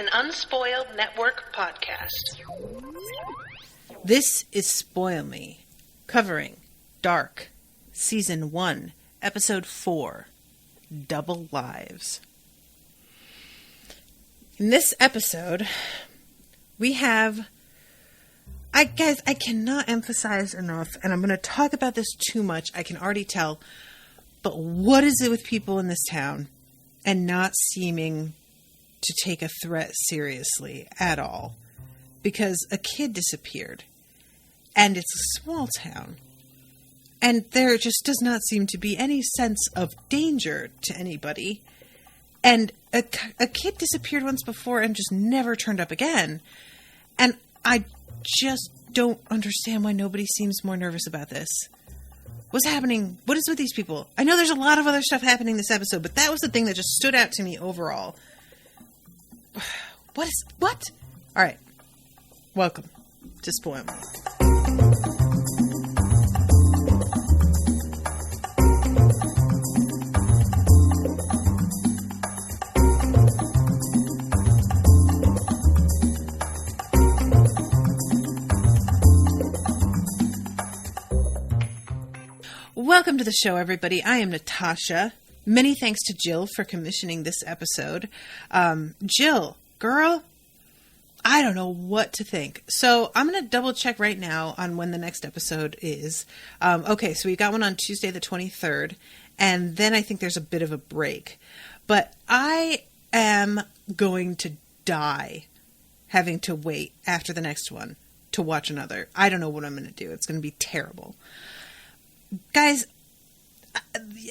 an Unspoiled Network podcast. This is Spoil Me, covering Dark, Season 1, Episode 4, Double Lives. In this episode, we have... I cannot emphasize enough, and I'm going to talk about this too much, I can already tell, but what is it with people in this town and not seeming to take a threat seriously at all? Because a kid disappeared, and it's a small town, and there just does not seem to be any sense of danger to anybody, and a kid disappeared once before and just never turned up again, and I just don't understand why nobody seems more nervous about this. What's happening? What is with these people? I know there's a lot of other stuff happening this episode, but that was the thing that just stood out to me overall. What? Alright. Welcome to Spoil Me. Welcome to the show, everybody. I am Natasha. Many thanks to Jill for commissioning this episode. Jill, girl, I don't know what to think. So I'm going to double check right now on when the next episode is. Okay, so we got one on Tuesday the 23rd, and then I think there's a bit of a break. But I am going to die having to wait after the next one to watch another. I don't know what I'm going to do. It's going to be terrible. Guys,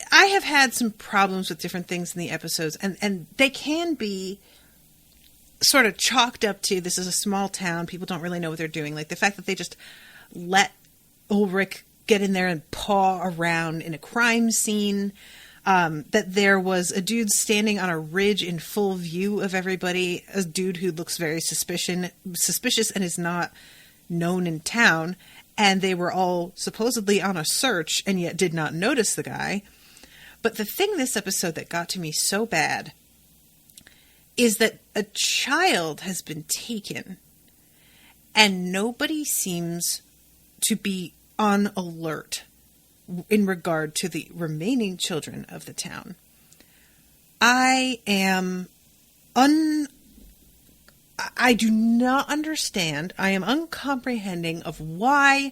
I have had some problems with different things in the episodes, and they can be sort of chalked up to this is a small town, people don't really know what they're doing. Like the fact that they just let Ulrich get in there and paw around in a crime scene, that there was a dude standing on a ridge in full view of everybody, a dude who looks very suspicious and is not known in town. And they were all supposedly on a search and yet did not notice the guy. But the thing this episode that got to me so bad is that a child has been taken and nobody seems to be on alert in regard to the remaining children of the town. I do not understand. I am uncomprehending of why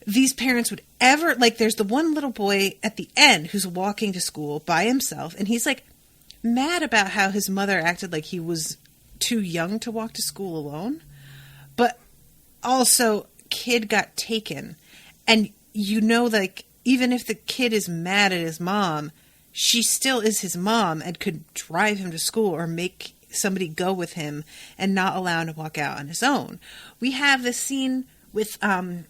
these parents would ever, like, there's the one little boy at the end who's walking to school by himself, and he's like mad about how his mother acted like he was too young to walk to school alone. But also, kid got taken, and you know, like, even if the kid is mad at his mom, she still is his mom and could drive him to school or make somebody go with him and not allow him to walk out on his own. We have this scene with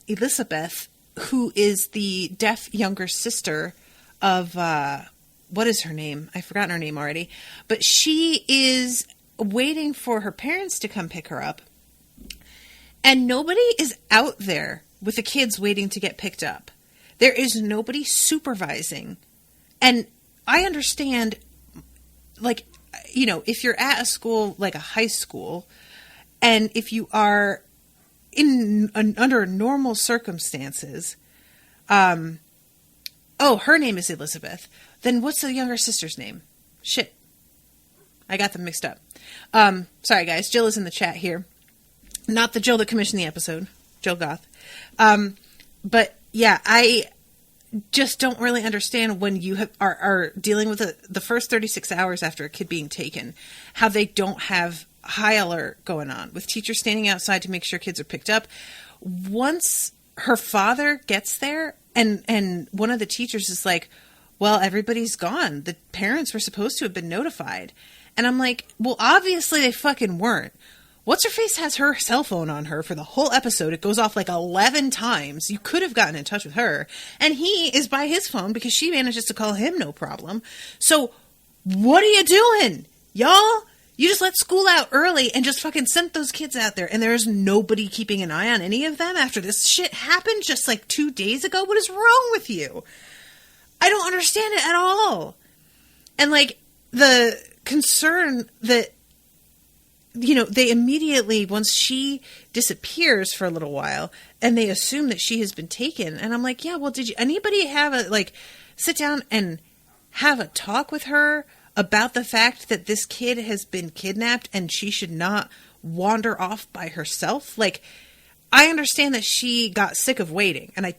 Elizabeth, who is the deaf younger sister of, what is her name? I've forgotten her name already. But she is waiting for her parents to come pick her up. And nobody is out there with the kids waiting to get picked up. There is nobody supervising. And I understand, like, you know, if you're at a school like a high school, and if you are under normal circumstances, her name is Elizabeth, then what's the younger sister's name? Shit. I got them mixed up. Sorry guys, Jill is in the chat here. Not the Jill that commissioned the episode, Jill Goth. But yeah, I just don't really understand when you are dealing with the first 36 hours after a kid being taken, how they don't have high alert going on with teachers standing outside to make sure kids are picked up. Once her father gets there and one of the teachers is like, well, everybody's gone. The parents were supposed to have been notified. And I'm like, well, obviously they fucking weren't. What's-her-face has her cell phone on her for the whole episode. It goes off like 11 times. You could have gotten in touch with her. And he is by his phone because she manages to call him no problem. So what are you doing, y'all? You just let school out early and just fucking sent those kids out there. And there's nobody keeping an eye on any of them after this shit happened just like 2 days ago. What is wrong with you? I don't understand it at all. And like the concern that they immediately, once she disappears for a little while, and they assume that she has been taken. And I'm like, yeah, well, did anybody have sit down and have a talk with her about the fact that this kid has been kidnapped and she should not wander off by herself? Like, I understand that she got sick of waiting, and I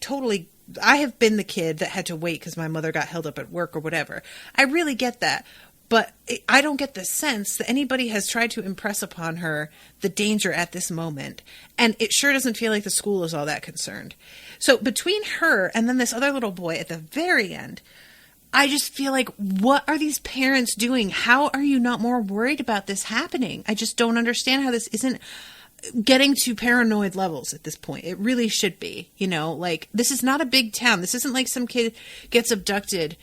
have been the kid that had to wait because my mother got held up at work or whatever. I really get that. But I don't get the sense that anybody has tried to impress upon her the danger at this moment. And it sure doesn't feel like the school is all that concerned. So between her and then this other little boy at the very end, I just feel like, what are these parents doing? How are you not more worried about this happening? I just don't understand how this isn't getting to paranoid levels at this point. It really should be, this is not a big town. This isn't like some kid gets abducted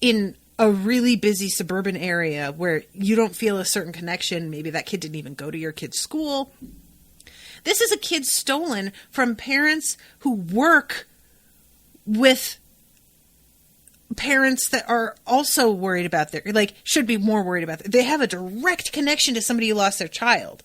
in a really busy suburban area where you don't feel a certain connection. Maybe that kid didn't even go to your kid's school. This is a kid stolen from parents who work with parents that are also worried about should be more worried about they have a direct connection to somebody who lost their child.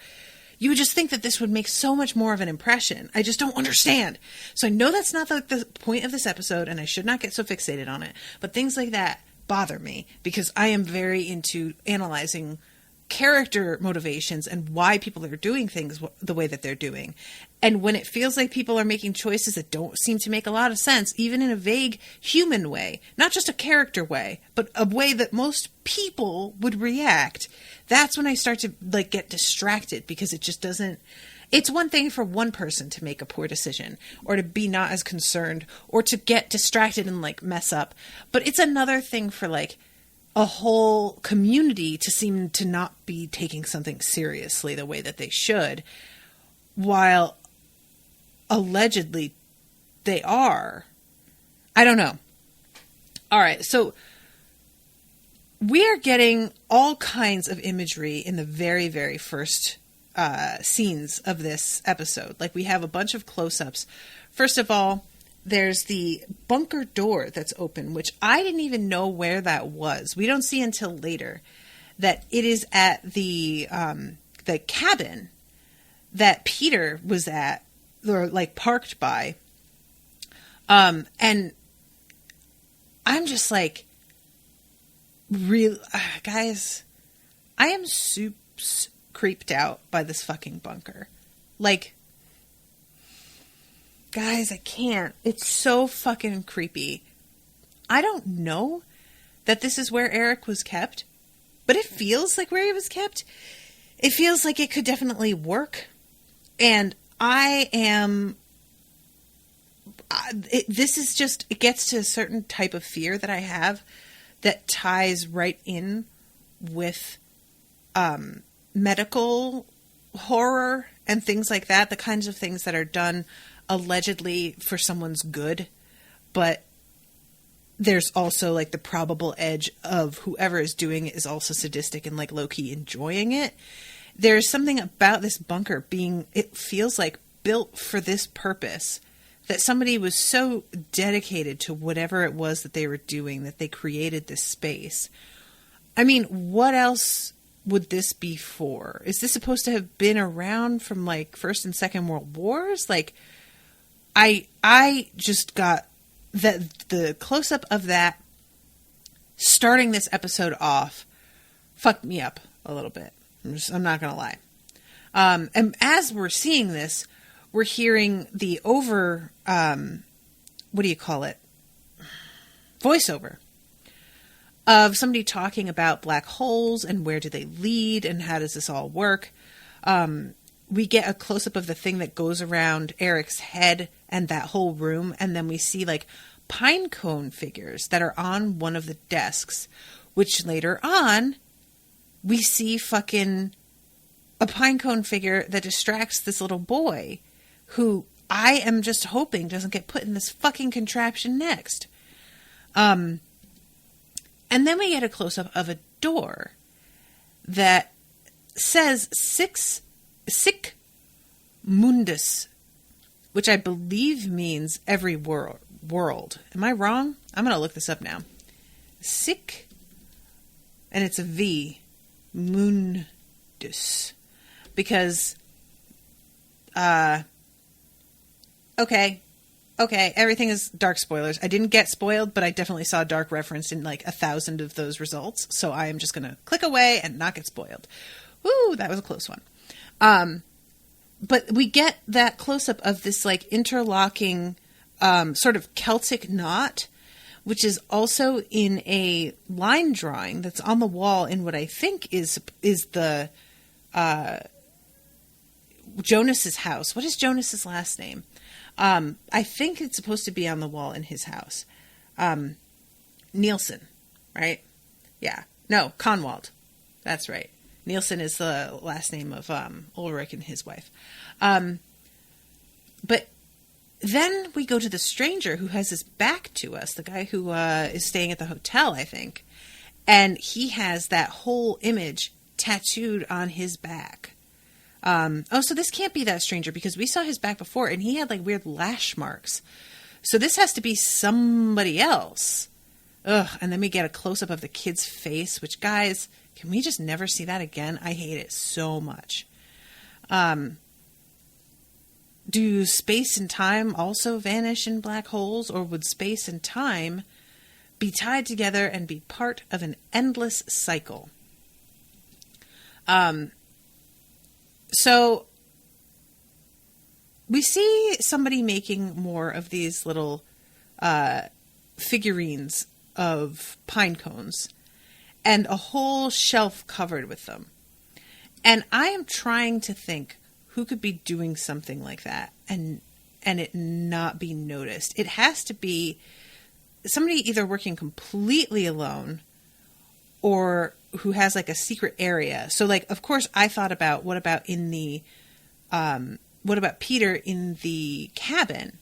You would just think that this would make so much more of an impression. I just don't understand. So I know that's not the point of this episode, and I should not get so fixated on it. But things like that bother me because I am very into analyzing character motivations and why people are doing things the way that they're doing. And when it feels like people are making choices that don't seem to make a lot of sense, even in a vague human way, not just a character way, but a way that most people would react, that's when I start to get distracted because it just doesn't. It's one thing for one person to make a poor decision or to be not as concerned or to get distracted and mess up. But it's another thing for a whole community to seem to not be taking something seriously the way that they should, while allegedly they are. I don't know. All right. So we are getting all kinds of imagery in the very, very first scenes of this episode. We have a bunch of close-ups. First of all, there's the bunker door that's open, which I didn't even know where that was. We don't see until later that it is at the cabin that Peter was at, or parked by. And I'm just guys, I am soups creeped out by this fucking bunker. Guys, I can't. It's so fucking creepy. I don't know that this is where Eric was kept, but it feels like where he was kept. It feels like it could definitely work. And it gets to a certain type of fear that I have that ties right in with medical horror and things like that, the kinds of things that are done allegedly for someone's good, but there's also the probable edge of whoever is doing it is also sadistic and low-key enjoying it. There's something about this bunker it feels built for this purpose, that somebody was so dedicated to whatever it was that they were doing that they created this space. I mean, what else would this be for? Is this supposed to have been around from First and Second World Wars? I just got the close-up of that starting this episode off fucked me up a little bit. I'm not going to lie. And as we're seeing this, we're hearing the voiceover of somebody talking about black holes and where do they lead and how does this all work. We get a close-up of the thing that goes around Eric's head and that whole room, and then we see pine cone figures that are on one of the desks, which later on we see fucking a pine cone figure that distracts this little boy who I am just hoping doesn't get put in this fucking contraption next. And then we get a close-up of a door that says Sic Mundus, which I believe means every world. Am I wrong? I'm going to look this up now. Sic, and it's a V, Mundus. because, okay, everything is dark spoilers. I didn't get spoiled, but I definitely saw dark referenced in like 1,000 of those results. So I am just going to click away and not get spoiled. Woo, that was a close one. But we get that close-up of this like interlocking sort of Celtic knot, which is also in a line drawing that's on the wall in what I think is the Jonas's house. What is Jonas's last name? I think it's supposed to be on the wall in his house. Nielsen, right? Yeah. No, Conwald. That's right. Nielsen is the last name of Ulrich and his wife. But then we go to the stranger who has his back to us, the guy who is staying at the hotel, I think. And he has that whole image tattooed on his back. So this can't be that stranger because we saw his back before and he had like weird lash marks. So this has to be somebody else. Ugh. And then we get a close-up of the kid's face, which, guys, can we just never see that again? I hate it so much. Do space and time also vanish in black holes, or would space and time be tied together and be part of an endless cycle? So we see somebody making more of these little figurines of pine cones and a whole shelf covered with them. And I am trying to think who could be doing something like that and it not be noticed. It has to be somebody either working completely alone or who has like a secret area. So like, of course I thought about what about Peter in the cabin?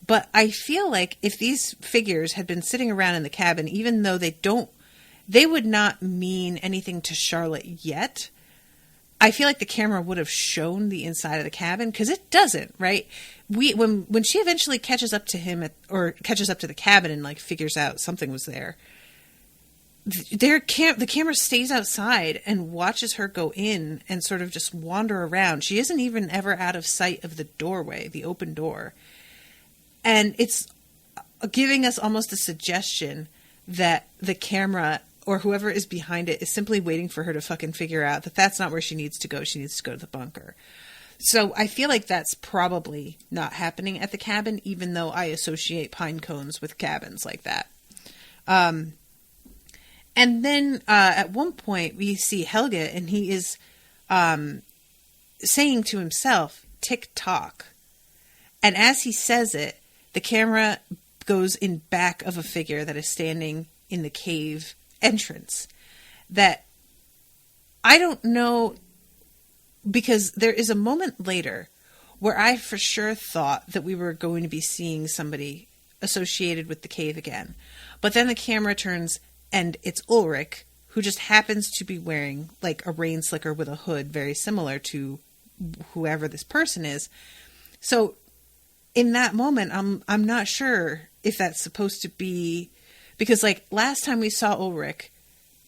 But I feel like if these figures had been sitting around in the cabin, even though they would not mean anything to Charlotte yet. I feel like the camera would have shown the inside of the cabin because it doesn't, right? When she eventually catches up to him or catches up to the cabin and like figures out something was there, the camera stays outside and watches her go in and sort of just wander around. She isn't even ever out of sight of the doorway, the open door. And it's giving us almost a suggestion that the camera or whoever is behind it is simply waiting for her to fucking figure out that that's not where she needs to go. She needs to go to the bunker. So I feel like that's probably not happening at the cabin, even though I associate pine cones with cabins like that. And then at one point we see Helge and he is saying to himself, tick-tock. And as he says it, the camera goes in back of a figure that is standing in the cave entrance that I don't know, because there is a moment later where I for sure thought that we were going to be seeing somebody associated with the cave again. But then the camera turns and it's Ulrich, who just happens to be wearing like a rain slicker with a hood very similar to whoever this person is. So in that moment, I'm not sure if that's supposed to be, because like last time we saw Ulrich,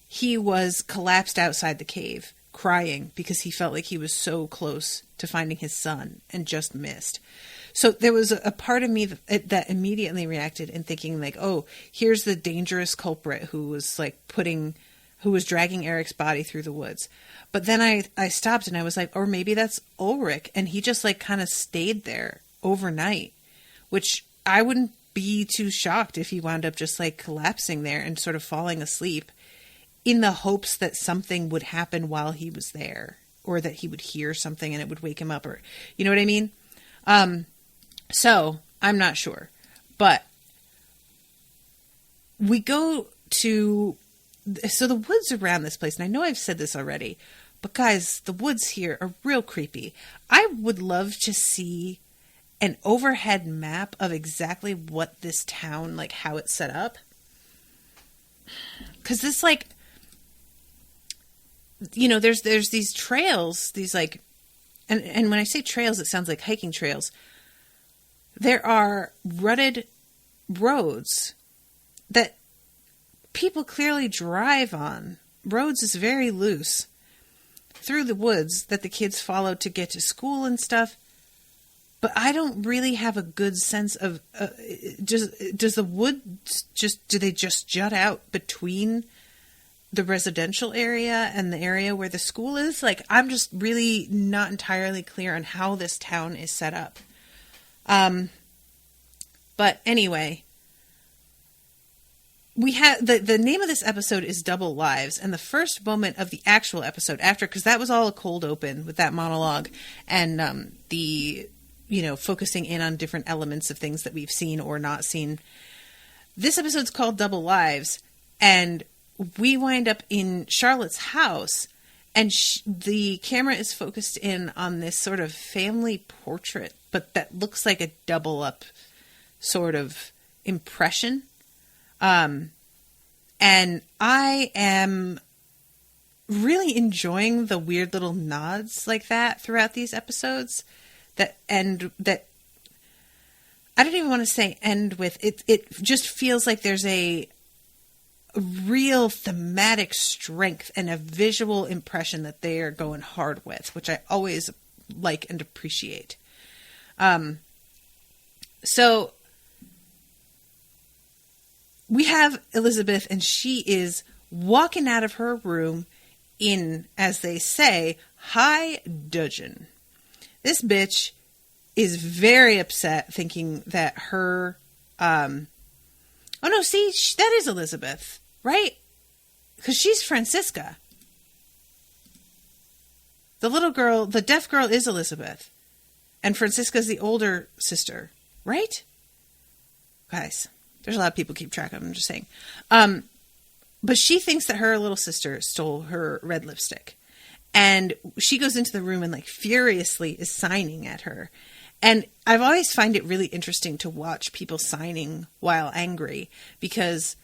he was collapsed outside the cave crying because he felt like he was so close to finding his son and just missed. So there was a part of me that immediately reacted and thinking like, oh, here's the dangerous culprit who was dragging Eric's body through the woods. But then I stopped and I was like, or maybe that's Ulrich and he just like kind of stayed there overnight, which I wouldn't be too shocked if he wound up just like collapsing there and sort of falling asleep in the hopes that something would happen while he was there, or that he would hear something and it would wake him up, or you know what I mean? So I'm not sure, but we go to, so the woods around this place, and I know I've said this already, but guys, the woods here are real creepy. I would love to see an overhead map of exactly what this town, like how it's set up. Cause this like, you know, there's these trails, these like, and when I say trails, it sounds like hiking trails. There are rutted roads that people clearly drive on. Roads is very loose. through the woods that the kids follow to get to school and stuff. But I don't really have a good sense of, does the woods do they just jut out between the residential area and the area where the school is? Like, I'm just really not entirely clear on how this town is set up. But anyway, we have the name of this episode is Double Lives, and the first moment of the actual episode after, because that was all a cold open with that monologue and the focusing in on different elements of things that we've seen or not seen. This episode's called Double Lives, and we wind up in Charlotte's house, and the camera is focused in on this sort of family portrait, but that looks like a double up sort of impression. And I am really enjoying the weird little nods like that throughout these episodes that I don't even want to say end with it. It just feels like there's a real thematic strength and a visual impression that they are going hard with, which I always like and appreciate. So we have Elizabeth, and she is walking out of her room in, as they say, high dudgeon. This bitch is very upset, thinking that her... oh no, see, that is Elizabeth, right? Because she's Francisca. The little girl, the deaf girl, is Elizabeth. And Francisca's the older sister, right? Guys, there's a lot of people keep track of them, I'm just saying. But she thinks that her little sister stole her red lipstick. And she goes into the room and like furiously is signing at her. And I've always find it really interesting to watch people signing while angry, because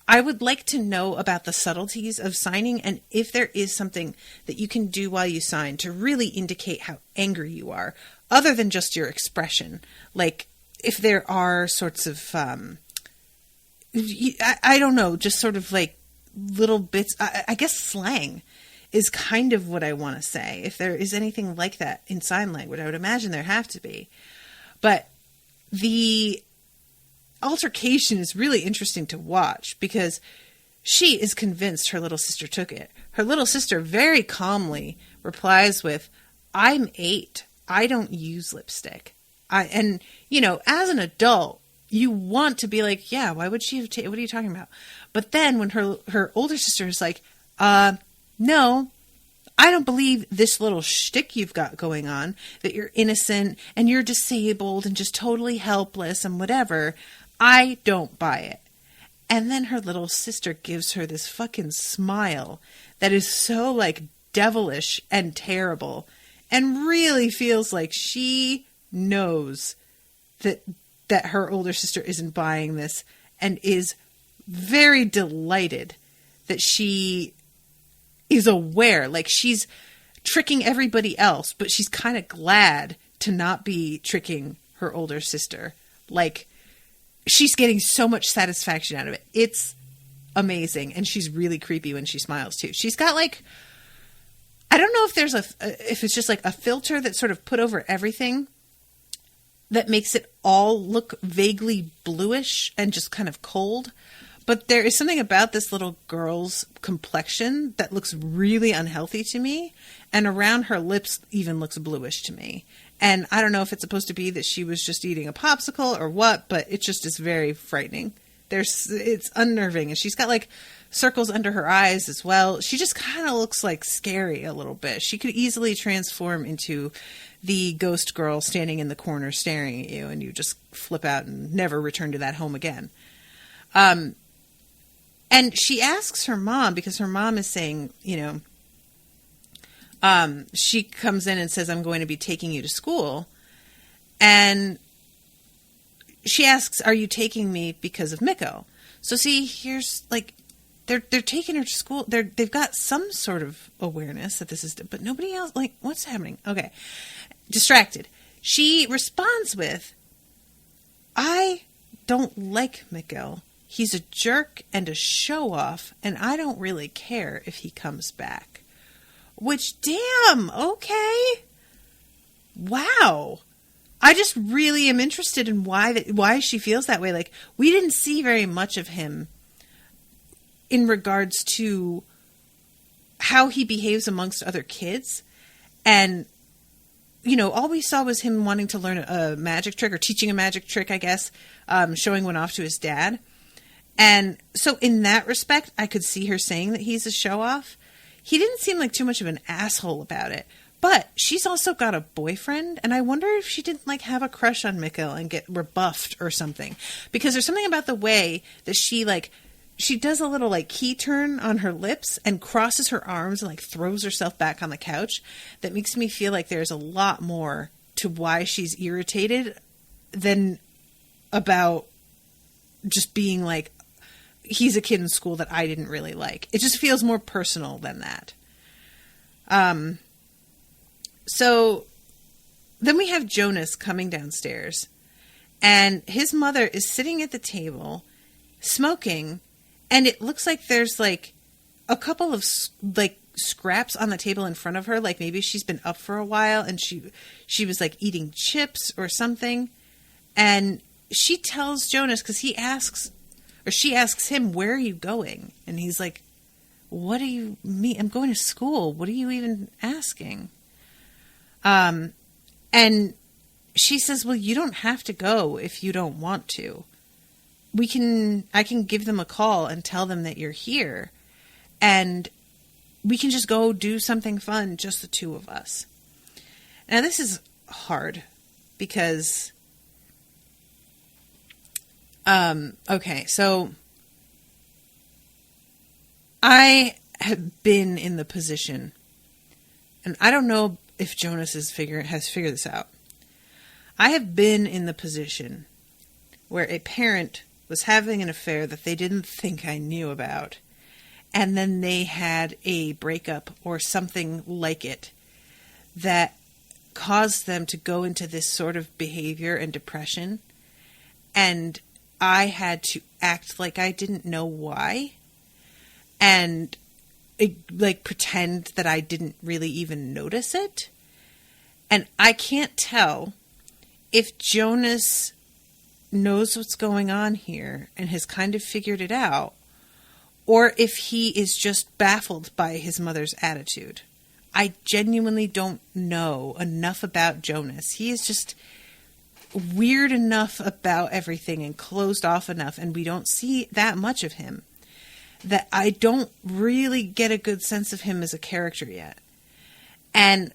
I would like to know about the subtleties of signing, and if there is something that you can do while you sign to really indicate how angry you are, other than just your expression. Like if there are sorts of, I don't know, just sort of like little bits, I guess slang is kind of what I want to say. If there is anything like that in sign language, I would imagine there have to be. But the altercation is really interesting to watch, because she is convinced her little sister took it. Her little sister very calmly replies with, "I'm 8. I don't use lipstick." And, as an adult, you want to be like, yeah, why would she have what are you talking about? But then when her older sister is like, no, I don't believe this little shtick you've got going on, that you're innocent and you're disabled and just totally helpless and whatever. I don't buy it. And then her little sister gives her this fucking smile that is so like devilish and terrible, and really feels like she knows that her older sister isn't buying this, and is very delighted that she is aware. Like, she's tricking everybody else, but she's kind of glad to not be tricking her older sister. Like, she's getting so much satisfaction out of it. It's amazing. And she's really creepy when she smiles too. She's got like, I don't know if there's if it's just like a filter that's sort of put over everything that makes it all look vaguely bluish and just kind of cold. But there is something about this little girl's complexion that looks really unhealthy to me. And around her lips even looks bluish to me. And I don't know if it's supposed to be that she was just eating a popsicle or what, but it just is very frightening. It's unnerving. And she's got like circles under her eyes as well. She just kind of looks like scary a little bit. She could easily transform into the ghost girl standing in the corner staring at you, and you just flip out and never return to that home again. And she asks her mom, because her mom is saying, she comes in and says, "I'm going to be taking you to school." And she asks, "Are you taking me because of Mikkel?" So see, here's like, they're taking her to school. They've got some sort of awareness that this is, but nobody else, like, what's happening? Okay. Distracted. She responds with, "I don't like Mikkel. He's a jerk and a show-off, and I don't really care if he comes back." Which, damn, okay. Wow. I just really am interested in why she feels that way. Like, we didn't see very much of him in regards to how he behaves amongst other kids. And, you know, all we saw was him wanting to learn a magic trick, or teaching a magic trick, I guess, showing one off to his dad. And so in that respect, I could see her saying that he's a show-off. He didn't seem like too much of an asshole about it. But she's also got a boyfriend, and I wonder if she didn't, like, have a crush on Mikkel and get rebuffed or something. Because there's something about the way that she does a little, like, key turn on her lips and crosses her arms and, like, throws herself back on the couch that makes me feel like there's a lot more to why she's irritated than about just being like, he's a kid in school that I didn't really like. It just feels more personal than that. So then we have Jonas coming downstairs, and his mother is sitting at the table smoking, and it looks like there's like a couple of like scraps on the table in front of her. Like maybe she's been up for a while and she was like eating chips or something. And she tells Jonas, because she asks him, where are you going? And he's like, what do you mean? I'm going to school. What are you even asking? And she says, well, you don't have to go if you don't want to. I can give them a call and tell them that you're here, and we can just go do something fun, just the two of us. Now, this is hard because, okay, so I have been in the position, and I don't know if Jonas has figured this out. I have been in the position where a parent was having an affair that they didn't think I knew about, and then they had a breakup or something like it that caused them to go into this sort of behavior and depression, and I had to act like I didn't know why, and like pretend that I didn't really even notice it. And I can't tell if Jonas knows what's going on here and has kind of figured it out, or if he is just baffled by his mother's attitude. I genuinely don't know enough about Jonas. He is just weird enough about everything and closed off enough, and we don't see that much of him, that I don't really get a good sense of him as a character yet. And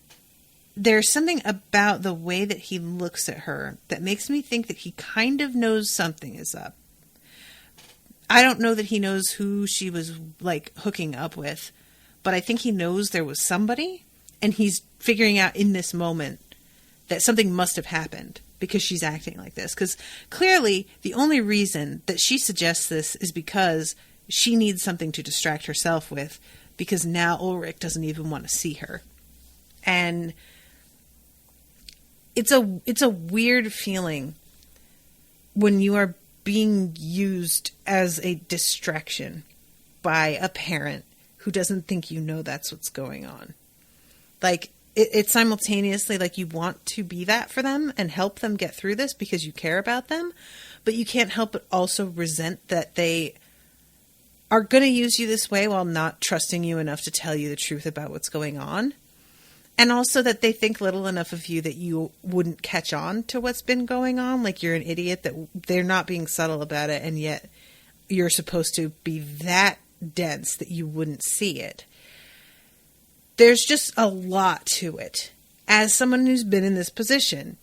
there's something about the way that he looks at her that makes me think that he kind of knows something is up. I don't know that he knows who she was like hooking up with, but I think he knows there was somebody, and he's figuring out in this moment that something must have happened because she's acting like this. Because clearly the only reason that she suggests this is because she needs something to distract herself with, because now Ulrich doesn't even want to see her. And it's a weird feeling when you are being used as a distraction by a parent who doesn't think you know that's what's going on. Like, it's simultaneously like you want to be that for them and help them get through this because you care about them, but you can't help but also resent that they are going to use you this way while not trusting you enough to tell you the truth about what's going on. And also that they think little enough of you that you wouldn't catch on to what's been going on. Like you're an idiot, that they're not being subtle about it, and yet you're supposed to be that dense that you wouldn't see it. There's just a lot to it as someone who's been in this position.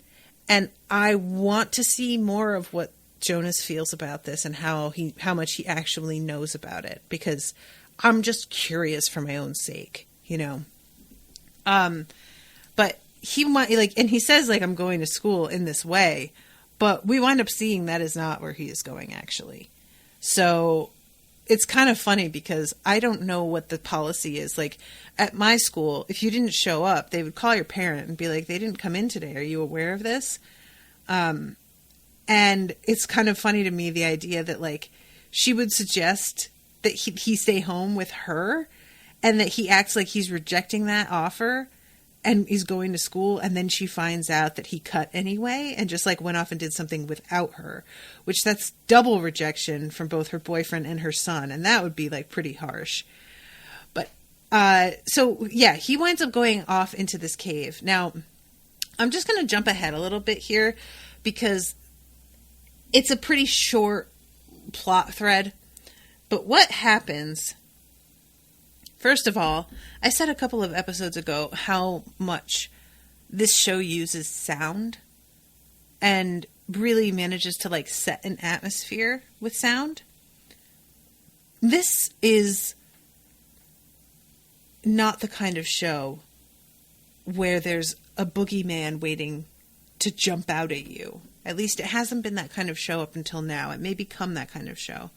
And I want to see more of what Jonas feels about this and how much he actually knows about it, because I'm just curious for my own sake, you know. But he might and he says I'm going to school in this way, but we wind up seeing that is not where he is going actually. So it's kind of funny because I don't know what the policy is. Like at my school, if you didn't show up, they would call your parent and be like, they didn't come in today. Are you aware of this? And it's kind of funny to me, the idea that she would suggest that he stay home with her, and that he acts like he's rejecting that offer and he's going to school, and then she finds out that he cut anyway and just like went off and did something without her, which that's double rejection from both her boyfriend and her son, and that would be like pretty harsh. But so yeah, he winds up going off into this cave. Now I'm just going to jump ahead a little bit here because it's a pretty short plot thread. But what happens, first of all, I said a couple of episodes ago how much this show uses sound and really manages to like set an atmosphere with sound. This is not the kind of show where there's a boogeyman waiting to jump out at you. At least it hasn't been that kind of show up until now. It may become that kind of show.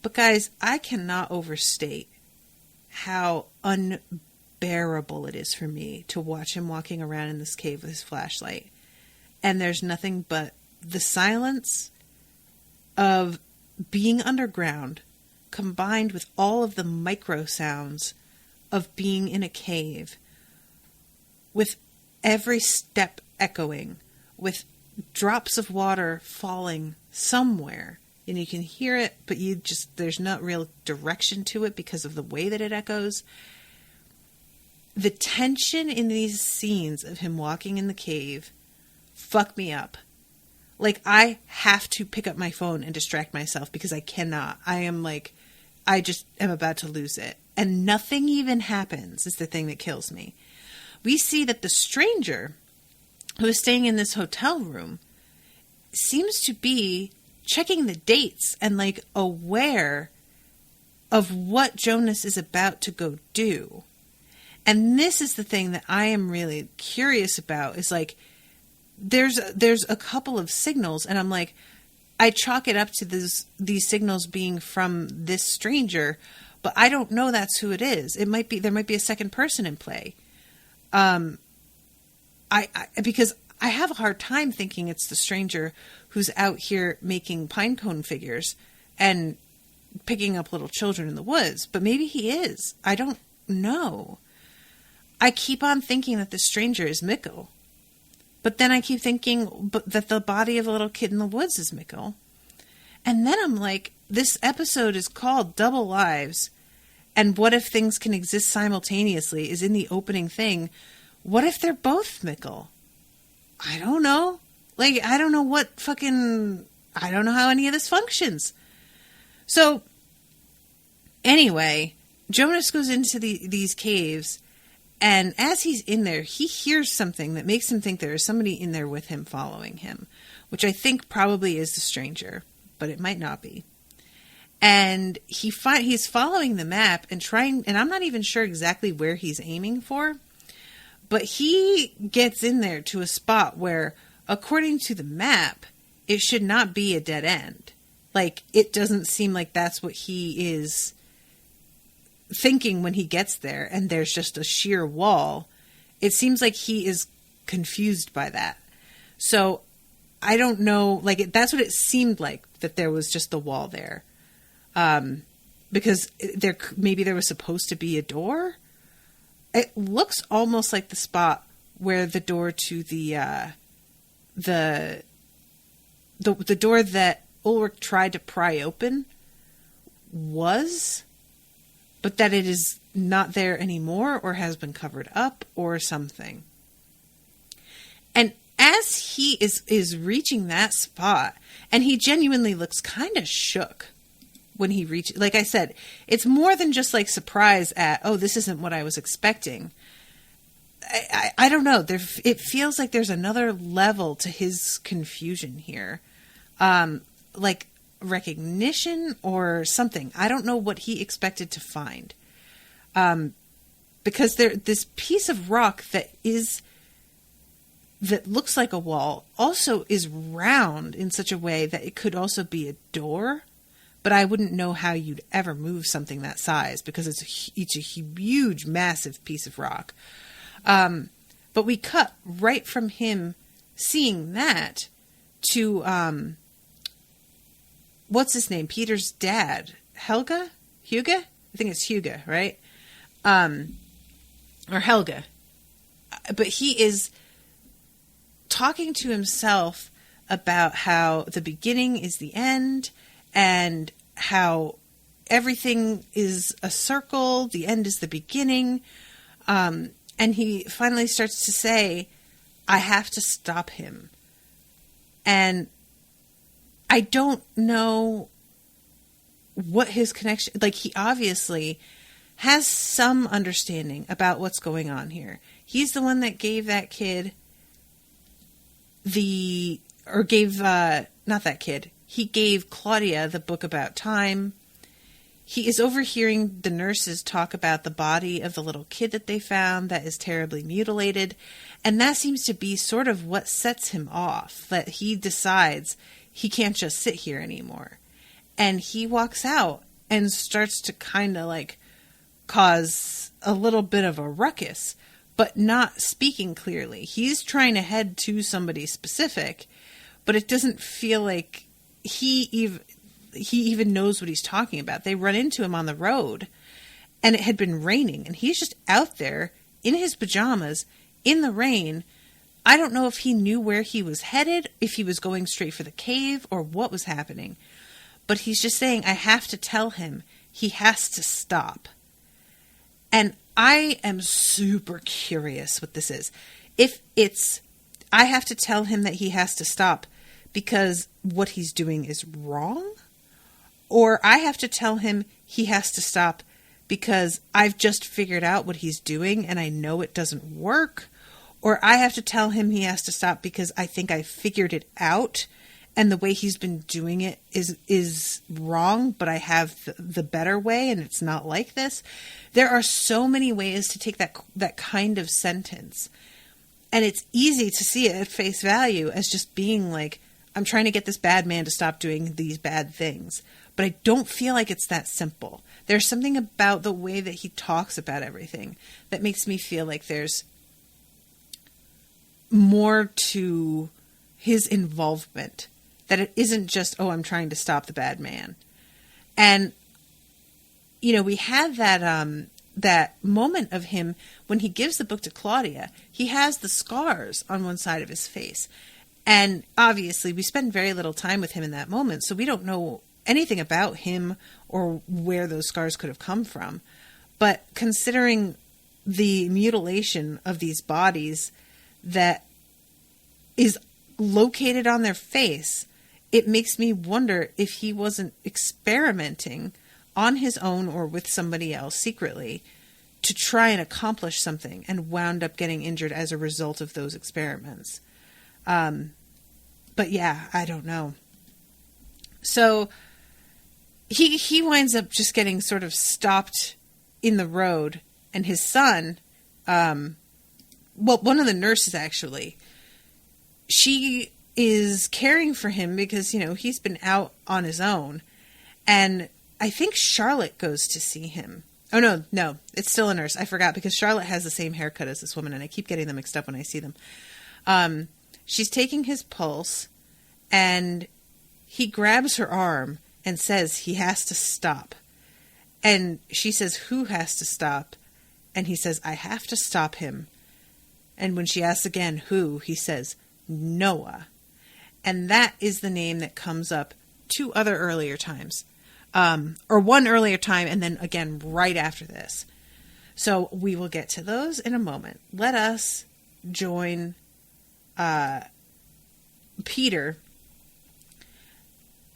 But guys, I cannot overstate how unbearable it is for me to watch him walking around in this cave with his flashlight. And there's nothing but the silence of being underground combined with all of the micro sounds of being in a cave, with every step echoing, with drops of water falling somewhere. And you can hear it, but there's not real direction to it because of the way that it echoes. The tension in these scenes of him walking in the cave fuck me up. Like, I have to pick up my phone and distract myself because I cannot. I just am about to lose it. And nothing even happens is the thing that kills me. We see that the stranger who is staying in this hotel room seems to be checking the dates and like aware of what Jonas is about to go do. And this is the thing that I am really curious about, is like there's a couple of signals, and I'm like, I chalk it up to these signals being from this stranger, but I don't know that's who it is. There might be a second person in play. Because I have a hard time thinking it's the stranger who's out here making pine cone figures and picking up little children in the woods. But maybe he is. I don't know. I keep on thinking that the stranger is Mikkel. But then I keep thinking that the body of a little kid in the woods is Mikkel. And then I'm like, this episode is called Double Lives. And what if things can exist simultaneously is in the opening thing. What if they're both Mikkel? I don't know. Like, I don't know I don't know how any of this functions. So, anyway, Jonas goes into these caves, and as he's in there, he hears something that makes him think there is somebody in there with him following him, which I think probably is the stranger, but it might not be. And he's following the map and I'm not even sure exactly where he's aiming for, but he gets in there to a spot where, according to the map, it should not be a dead end. Like, it doesn't seem like that's what he is thinking when he gets there, and there's just a sheer wall. It seems like he is confused by that. So, I don't know, like, that's what it seemed like, that there was just the wall there. Because maybe there was supposed to be a door. It looks almost like the spot where the door to the door that Ulrich tried to pry open was, but that it is not there anymore or has been covered up or something. And as he is reaching that spot, and he genuinely looks kind of shook when he reaches, like I said, it's more than just like surprise at, oh, this isn't what I was expecting. I don't know. It feels like there's another level to his confusion here. Like recognition or something. I don't know what he expected to find. Because this piece of rock that looks like a wall also is round in such a way that it could also be a door. But I wouldn't know how you'd ever move something that size because it's a huge, massive piece of rock. But we cut right from him seeing that to, what's his name? Peter's dad, Hugo? I think it's Hugo, right? or Helga, but he is talking to himself about how the beginning is the end and how everything is a circle, the end is the beginning. And he finally starts to say, I have to stop him. And I don't know what his connection, like he obviously has some understanding about what's going on here. He's the one that gave that kid he gave Claudia the book about time. He is overhearing the nurses talk about the body of the little kid that they found that is terribly mutilated. And that seems to be sort of what sets him off, that he decides he can't just sit here anymore. And he walks out and starts to kind of like cause a little bit of a ruckus, but not speaking clearly. He's trying to head to somebody specific, but it doesn't feel like he even knows what he's talking about. They run into him on the road, and it had been raining, and he's just out there in his pajamas in the rain. I don't know if he knew where he was headed, if he was going straight for the cave, or what was happening. But he's just saying, I have to tell him he has to stop. And I am super curious what this is. If it's, I have to tell him that he has to stop because what he's doing is wrong, or I have to tell him he has to stop because I've just figured out what he's doing and I know it doesn't work, or I have to tell him he has to stop because I think I figured it out and the way he's been doing it is wrong, but I have the better way and it's not like this. There are so many ways to take that kind of sentence. And it's easy to see it at face value as just being like, I'm trying to get this bad man to stop doing these bad things. But I don't feel like it's that simple. There's something about the way that he talks about everything that makes me feel like there's more to his involvement. That it isn't just, oh, I'm trying to stop the bad man. And, you know, we had that moment of him when he gives the book to Claudia. He has the scars on one side of his face. And obviously, we spend very little time with him in that moment, so we don't know anything about him or where those scars could have come from. But considering the mutilation of these bodies that is located on their face, it makes me wonder if he wasn't experimenting on his own or with somebody else secretly to try and accomplish something and wound up getting injured as a result of those experiments. But yeah, I don't know. So he winds up just getting sort of stopped in the road, and his son, one of the nurses actually, she is caring for him because, you know, he's been out on his own. And I think Charlotte goes to see him. Oh, no, it's still a nurse. I forgot because Charlotte has the same haircut as this woman, and I keep getting them mixed up when I see them. She's taking his pulse, and he grabs her arm and says he has to stop. And she says, who has to stop? And he says, I have to stop him. And when she asks again, who, he says, Noah. And that is the name that comes up 2 other earlier times. Or one earlier time, and then again right after this. So we will get to those in a moment. Let us join Peter.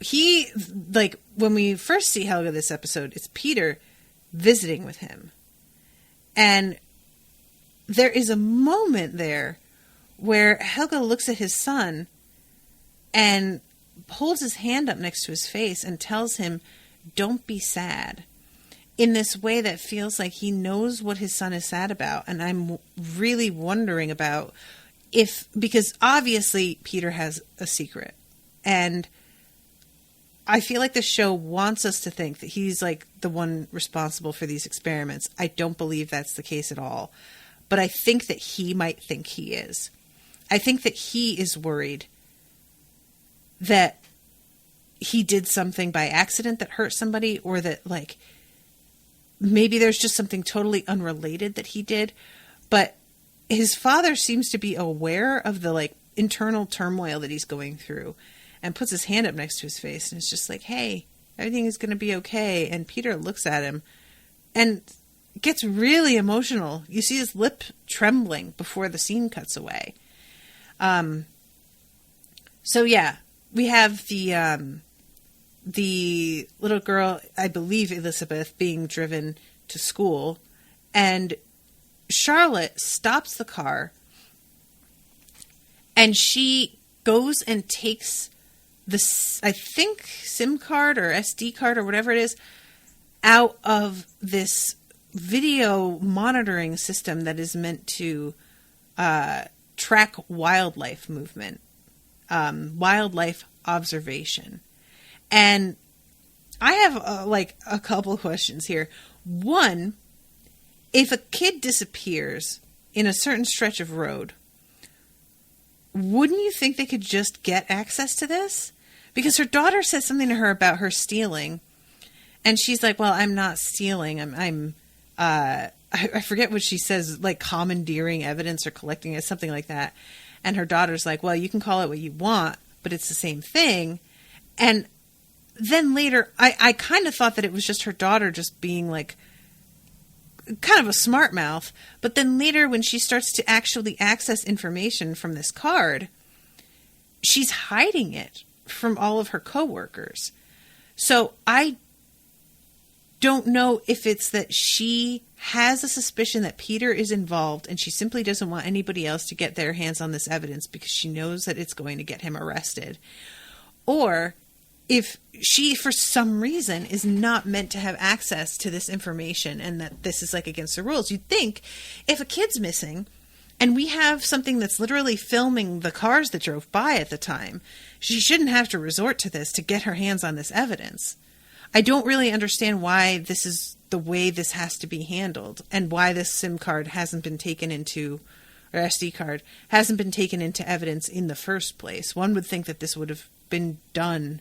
He, like, when we first see Helga this episode, it's Peter visiting with him. And there is a moment there where Helga looks at his son and holds his hand up next to his face and tells him, don't be sad, in this way that feels like he knows what his son is sad about. And I'm really wondering about because obviously Peter has a secret, and I feel like the show wants us to think that he's like the one responsible for these experiments. I don't believe that's the case at all, but I think that he might think he is. I think that he is worried that he did something by accident that hurt somebody, or that, like, maybe there's just something totally unrelated that he did, but his father seems to be aware of the like internal turmoil that he's going through and puts his hand up next to his face and is just like, hey, everything is going to be okay. And Peter looks at him and gets really emotional. You see his lip trembling before the scene cuts away. So yeah, we have the little girl, I believe Elizabeth, being driven to school, and Charlotte stops the car and she goes and takes this, I think, SIM card or SD card or whatever it is, out of this video monitoring system that is meant to track wildlife movement, wildlife observation. And I have a couple of questions here. One, if a kid disappears in a certain stretch of road, wouldn't you think they could just get access to this? Because her daughter says something to her about her stealing, and she's like, well, I'm not stealing. I forget what she says, like commandeering evidence or collecting it, something like that. And her daughter's like, well, you can call it what you want, but it's the same thing. And then later, I kind of thought that it was just her daughter just being like kind of a smart mouth. But then later when she starts to actually access information from this card, she's hiding it from all of her coworkers. So I don't know if it's that she has a suspicion that Peter is involved and she simply doesn't want anybody else to get their hands on this evidence because she knows that it's going to get him arrested. Or if she, for some reason, is not meant to have access to this information and that this is like against the rules. You'd think if a kid's missing and we have something that's literally filming the cars that drove by at the time, she shouldn't have to resort to this to get her hands on this evidence. I don't really understand why this is the way this has to be handled and why this SIM card hasn't been taken into, or SD card, hasn't been taken into evidence in the first place. One would think that this would have been done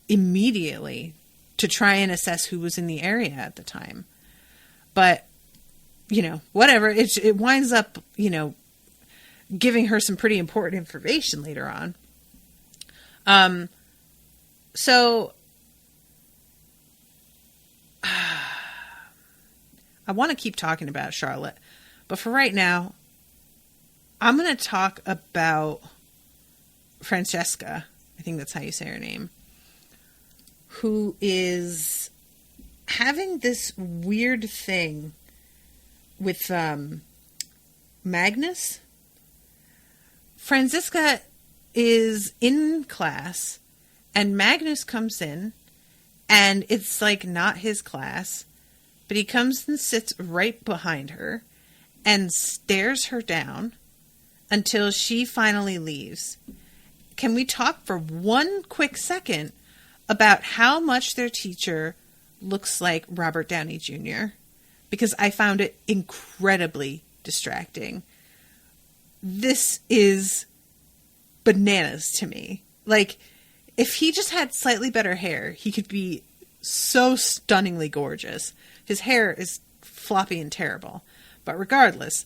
immediately to try and assess who was in the area at the time. But, you know, whatever. It winds up, you know, giving her some pretty important information later on. So I want to keep talking about Charlotte, but for right now, I'm going to talk about Francesca. I think that's how you say her name. Who is having this weird thing with Magnus. Francesca is in class and Magnus comes in and it's like not his class, but he comes and sits right behind her and stares her down until she finally leaves. Can we talk for one quick second about how much their teacher looks like Robert Downey Jr.? Because I found it incredibly distracting. This is bananas to me. Like, if he just had slightly better hair, he could be so stunningly gorgeous. His hair is floppy and terrible. But regardless,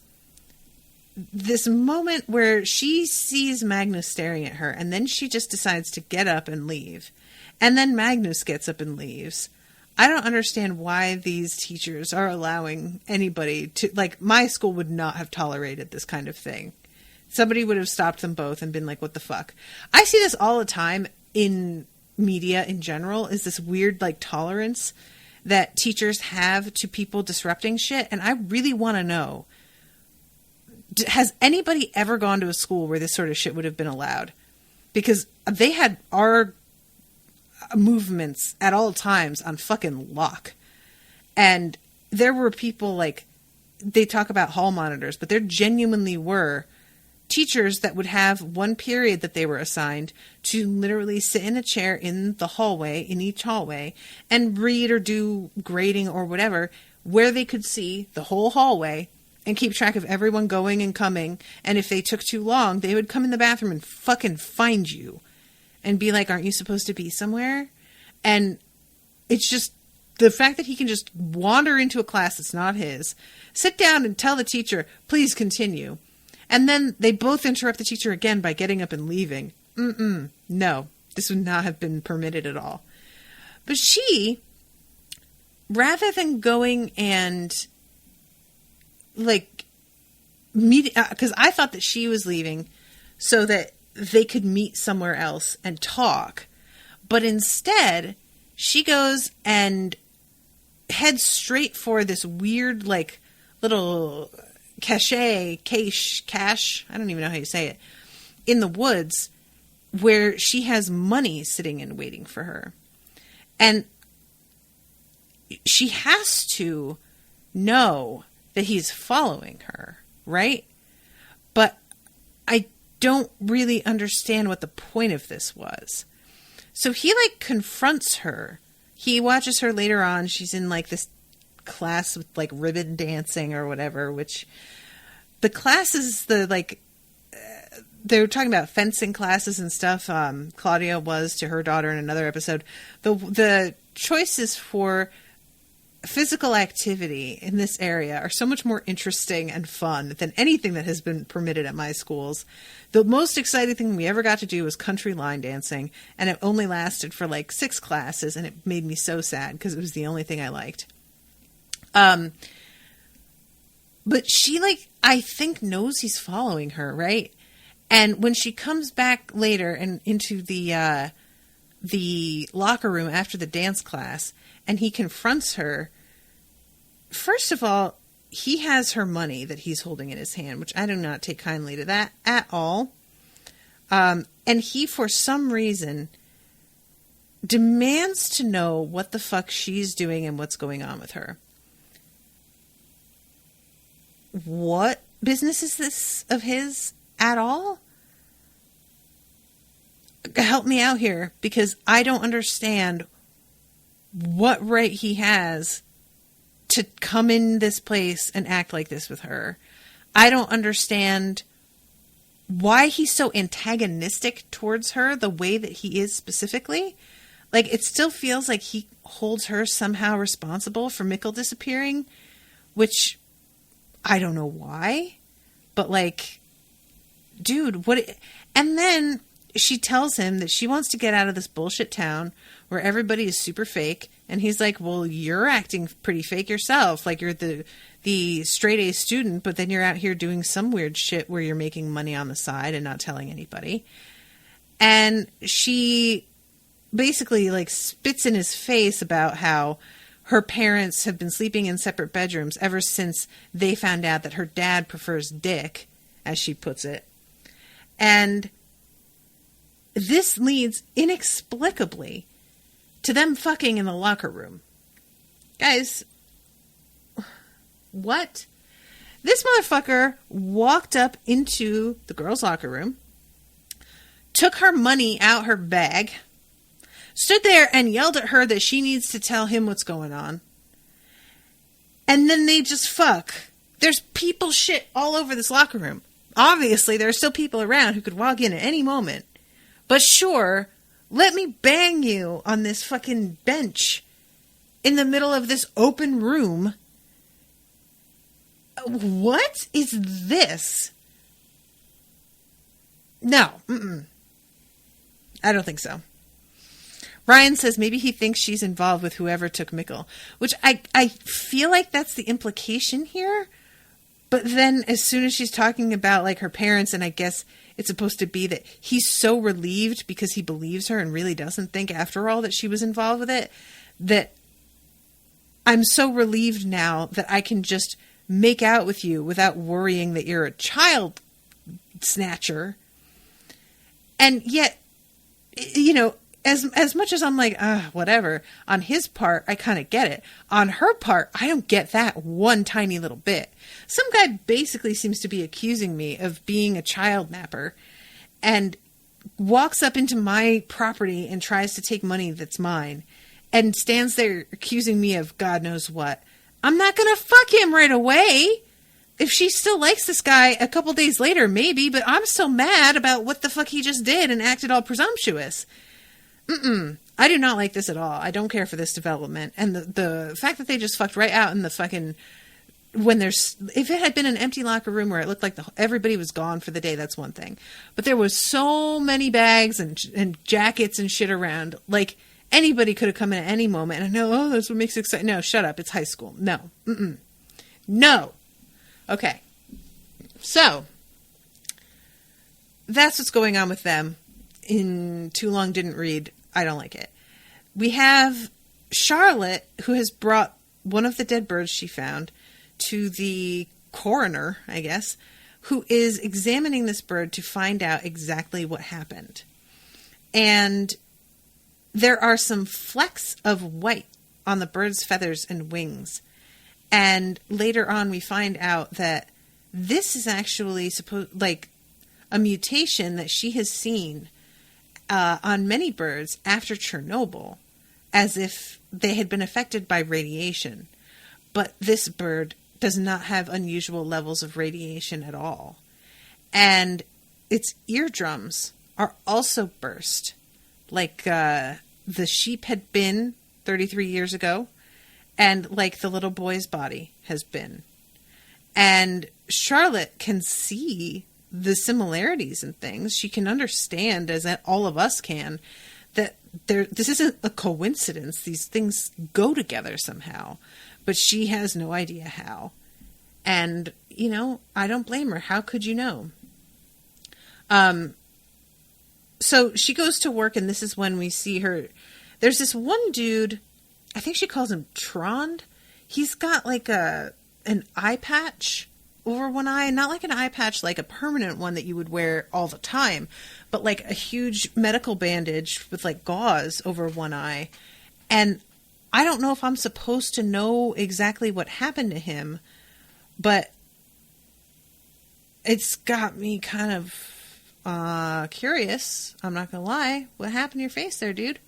this moment where she sees Magnus staring at her and then she just decides to get up and leave. And then Magnus gets up and leaves. I don't understand why these teachers are allowing anybody to, like, my school would not have tolerated this kind of thing. Somebody would have stopped them both and been like, what the fuck? I see this all the time in media in general, is this weird, like, tolerance that teachers have to people disrupting shit. And I really want to know, has anybody ever gone to a school where this sort of shit would have been allowed? Because they had our movements at all times on fucking lock. And there were people, like, they talk about hall monitors, but there genuinely were teachers that would have one period that they were assigned to literally sit in a chair in the hallway, in each hallway, and read or do grading or whatever, where they could see the whole hallway and keep track of everyone going and coming. And if they took too long, they would come in the bathroom and fucking find you and be like, aren't you supposed to be somewhere? And it's just the fact that he can just wander into a class that's not his, sit down and tell the teacher, please continue. And then they both interrupt the teacher again by getting up and leaving. No, this would not have been permitted at all. But she, rather than going and like meet, because I thought that she was leaving so that they could meet somewhere else and talk. But instead, she goes and heads straight for this weird, like, little cache, I don't even know how you say it, in the woods where she has money sitting and waiting for her. And she has to know that he's following her, right? But I don't really understand what the point of this was. So he, like, confronts her. He watches her later on. She's in, like, this class with, like, ribbon dancing or whatever, which the class is the, like, they were talking about fencing classes and stuff. Claudia was to her daughter in another episode. The choices for physical activity in this area are so much more interesting and fun than anything that has been permitted at my schools. The most exciting thing we ever got to do was country line dancing, and it only lasted for like 6 classes, and it made me so sad because it was the only thing I liked. But she, like, I think knows he's following her, right? And when she comes back later and into the locker room after the dance class, and he confronts her, first of all, he has her money that he's holding in his hand, which I do not take kindly to that at all. And he, for some reason, demands to know what the fuck she's doing and what's going on with her. What business is this of his at all? Help me out here, because I don't understand what right he has to come in this place and act like this with her. I don't understand why he's so antagonistic towards her the way that he is specifically. Like, it still feels like he holds her somehow responsible for Mikkel disappearing, which I don't know why, but like, dude, what? And then she tells him that she wants to get out of this bullshit town where everybody is super fake. And he's like, well, you're acting pretty fake yourself. Like, you're the straight A student, but then you're out here doing some weird shit where you're making money on the side and not telling anybody. And she basically, like, spits in his face about how her parents have been sleeping in separate bedrooms ever since they found out that her dad prefers dick, as she puts it. And this leads inexplicably to them fucking in the locker room. Guys, what? This motherfucker walked up into the girl's locker room, took her money out her bag, stood there and yelled at her that she needs to tell him what's going on. And then they just fuck. There's people shit all over this locker room. Obviously, there are still people around who could walk in at any moment. But sure, let me bang you on this fucking bench in the middle of this open room. What is this? No. I don't think so. Ryan says maybe he thinks she's involved with whoever took Mikkel, which I feel like that's the implication here. But then as soon as she's talking about, like, her parents, and I guess it's supposed to be that he's so relieved because he believes her and really doesn't think, after all, that she was involved with it, that I'm so relieved now that I can just make out with you without worrying that you're a child snatcher. And yet, you know, as much as I'm like, whatever, on his part, I kind of get it. On her part, I don't get that one tiny little bit. Some guy basically seems to be accusing me of being a child napper and walks up into my property and tries to take money that's mine and stands there accusing me of God knows what. I'm not going to fuck him right away. If she still likes this guy a couple days later, maybe, but I'm still mad about what the fuck he just did and acted all presumptuous. I do not like this at all. I don't care for this development. And the fact that they just fucked right out in the fucking... if it had been an empty locker room where it looked like everybody was gone for the day, that's one thing. But there was so many bags and jackets and shit around. Like, anybody could have come in at any moment. And I know, oh, that's what makes it exciting. No, shut up. It's high school. No. Mm-mm. No. Okay. So, that's what's going on with them in Too Long Didn't Read. I don't like it. We have Charlotte, who has brought one of the dead birds she found to the coroner, I guess, who is examining this bird to find out exactly what happened. And there are some flecks of white on the bird's feathers and wings. And later on, we find out that this is actually like a mutation that she has seen on many birds after Chernobyl, as if they had been affected by radiation. But this bird does not have unusual levels of radiation at all. And its eardrums are also burst, like the sheep had been 33 years ago, and like the little boy's body has been. And Charlotte can see the similarities in things. She can understand, as all of us can, that this isn't a coincidence. These things go together somehow. But she has no idea how. And, you know, I don't blame her. How could you know? So she goes to work, and this is when we see her. There's this one dude, I think she calls him Trond. He's got like an eye patch over one eye. Not like an eye patch, like a permanent one that you would wear all the time, but like a huge medical bandage with like gauze over one eye. And I don't know if I'm supposed to know exactly what happened to him, but it's got me kind of curious. I'm not going to lie. What happened to your face there, dude?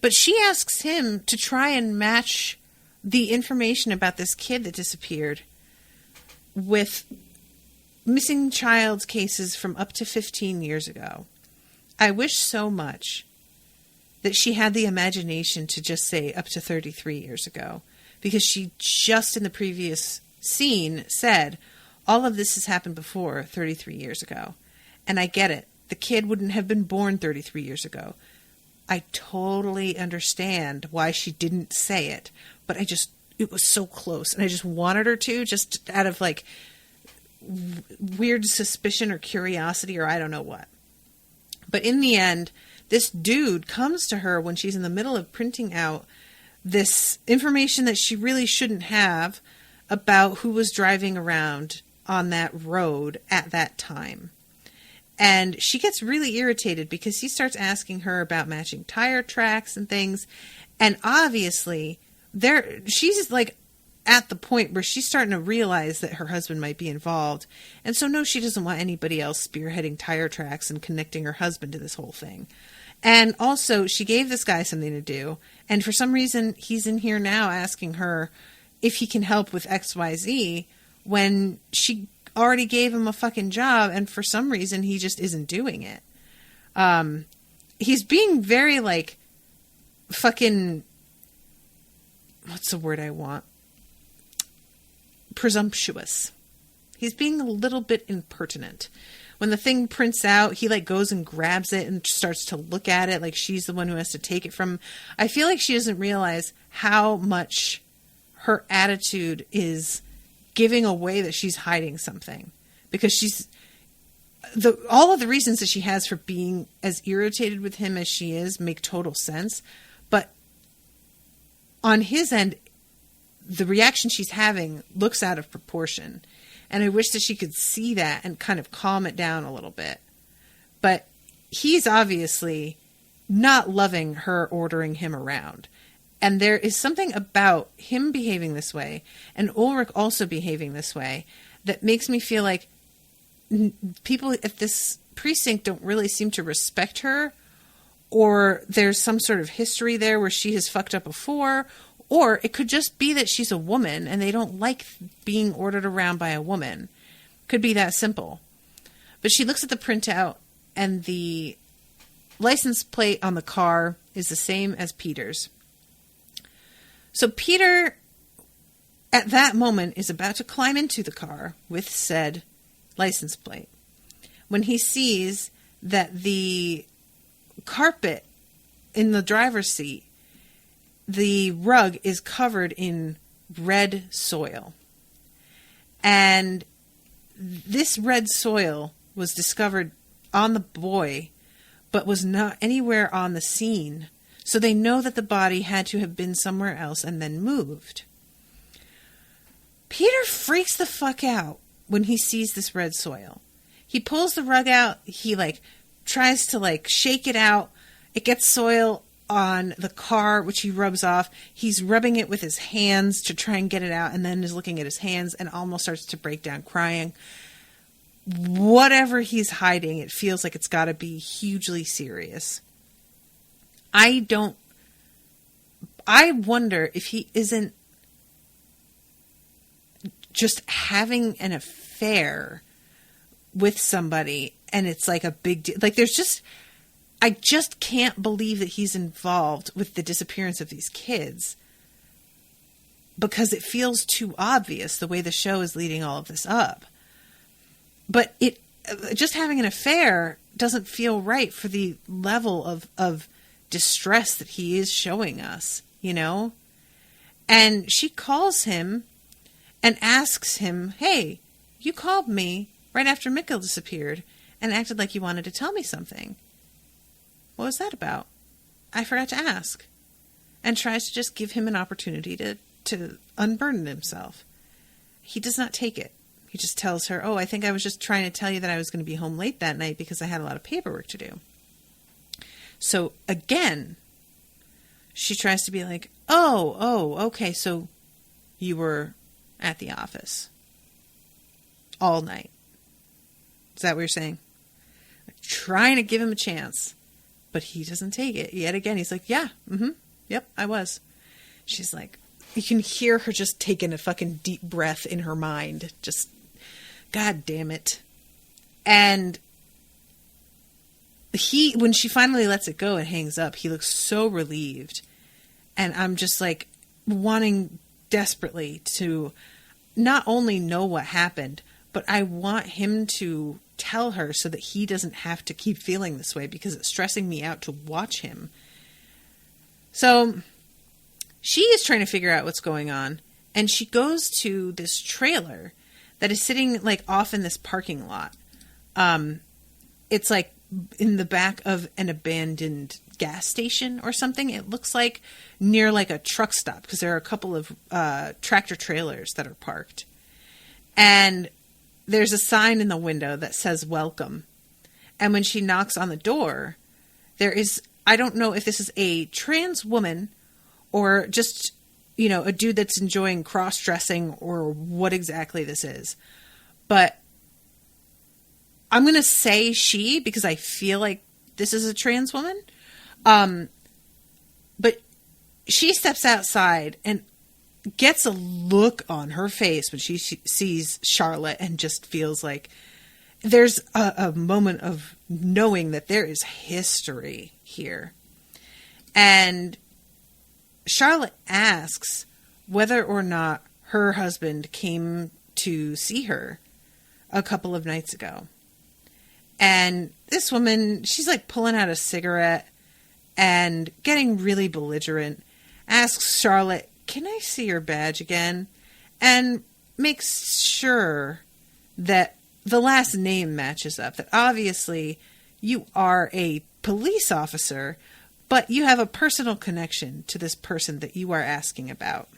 But she asks him to try and match the information about this kid that disappeared with missing child cases from up to 15 years ago. I wish so much that she had the imagination to just say up to 33 years ago, because she just in the previous scene said, all of this has happened before 33 years ago. And I get it. The kid wouldn't have been born 33 years ago. I totally understand why she didn't say it, but it was so close, and I just wanted her to, just out of like weird suspicion or curiosity or I don't know what. But in the end, this dude comes to her when she's in the middle of printing out this information that she really shouldn't have about who was driving around on that road at that time. And she gets really irritated because he starts asking her about matching tire tracks and things. And obviously, she's like at the point where she's starting to realize that her husband might be involved. And so no, she doesn't want anybody else spearheading tire tracks and connecting her husband to this whole thing. And also, she gave this guy something to do. And for some reason, he's in here now asking her if he can help with XYZ when she already gave him a fucking job. And for some reason, he just isn't doing it. He's being very like fucking, what's the word I want? Presumptuous. He's being a little bit impertinent. When the thing prints out, he like goes and grabs it and starts to look at it like she's the one who has to take it from. I feel like she doesn't realize how much her attitude is giving away that she's hiding something, because all of the reasons that she has for being as irritated with him as she is make total sense. But on his end, the reaction she's having looks out of proportion. And I wish that she could see that and kind of calm it down a little bit. But he's obviously not loving her ordering him around. And there is something about him behaving this way and Ulrich also behaving this way that makes me feel like people at this precinct don't really seem to respect her, or there's some sort of history there where she has fucked up before. Or it could just be that she's a woman and they don't like being ordered around by a woman. Could be that simple. But she looks at the printout, and the license plate on the car is the same as Peter's. So Peter, at that moment, is about to climb into the car with said license plate when he sees that the carpet in the driver's seat, the rug is covered in red soil. And this red soil was discovered on the boy, but was not anywhere on the scene. So they know that the body had to have been somewhere else and then moved. Peter freaks the fuck out when he sees this red soil. He pulls the rug out. He tries to shake it out. It gets soil on the car, which he rubs off. He's rubbing it with his hands to try and get it out, and then is looking at his hands and almost starts to break down crying. Whatever he's hiding, it feels like it's got to be hugely serious. I wonder if he isn't just having an affair with somebody and it's like a big deal. I just can't believe that he's involved with the disappearance of these kids because it feels too obvious the way the show is leading all of this up. But just having an affair doesn't feel right for the level of distress that he is showing us, you know? And she calls him and asks him, hey, you called me right after Mikkel disappeared and acted like you wanted to tell me something. What was that about? I forgot to ask. And tries to just give him an opportunity to unburden himself. He does not take it. He just tells her, I think I was just trying to tell you that I was going to be home late that night because I had a lot of paperwork to do. So again, she tries to be like, okay, so you were at the office all night. Is that what you're saying? Trying to give him a chance. But he doesn't take it. Yet again, he's like, yeah, yep, I was. She's like, you can hear her just taking a fucking deep breath in her mind. Just, God damn it. And when she finally lets it go and hangs up, he looks so relieved. And I'm just wanting desperately to not only know what happened, but I want him to tell her so that he doesn't have to keep feeling this way because it's stressing me out to watch him. So she is trying to figure out what's going on, and she goes to this trailer that is sitting off in this parking lot. It's in the back of an abandoned gas station or something. It looks like near a truck stop because there are a couple of tractor trailers that are parked. And there's a sign in the window that says welcome. And when she knocks on the door, there is, I don't know if this is a trans woman or just, a dude that's enjoying cross-dressing or what exactly this is. But I'm going to say she because I feel like this is a trans woman. But she steps outside and gets a look on her face when she sees Charlotte and just feels like there's a moment of knowing that there is history here. And Charlotte asks whether or not her husband came to see her a couple of nights ago. And this woman, she's pulling out a cigarette and getting really belligerent, asks Charlotte, can I see your badge again? And makes sure that the last name matches up. That obviously you are a police officer, but you have a personal connection to this person that you are asking about.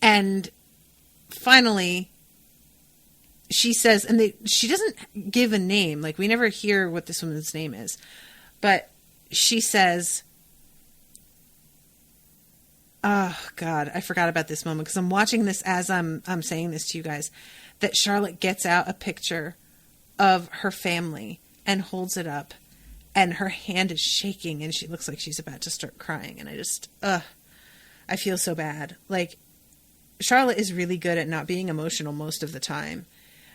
And finally, she says, and she doesn't give a name. We never hear what this woman's name is. But she says, oh, God, I forgot about this moment because I'm watching this as I'm saying this to you guys, that Charlotte gets out a picture of her family and holds it up, and her hand is shaking, and she looks like she's about to start crying, and I just, I feel so bad. Charlotte is really good at not being emotional most of the time,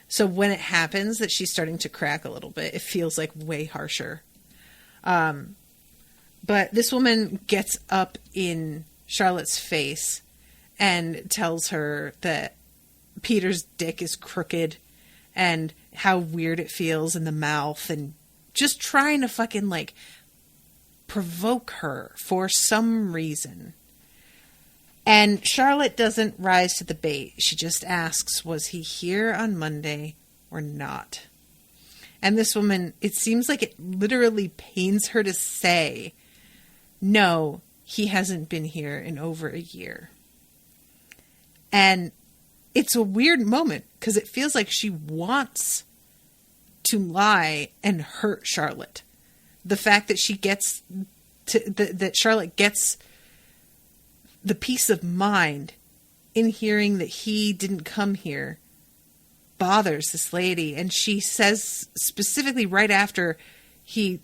so when it happens that she's starting to crack a little bit, it feels way harsher. But this woman gets up in Charlotte's face and tells her that Peter's dick is crooked and how weird it feels in the mouth, and just trying to fucking like provoke her for some reason. And Charlotte doesn't rise to the bait. She just asks, was he here on Monday or not? And this woman, it seems like it literally pains her to say, no, he hasn't been here in over a year. And it's a weird moment because it feels like she wants to lie and hurt Charlotte. The fact that she gets that Charlotte gets the peace of mind in hearing that he didn't come here bothers this lady. And she says specifically right after he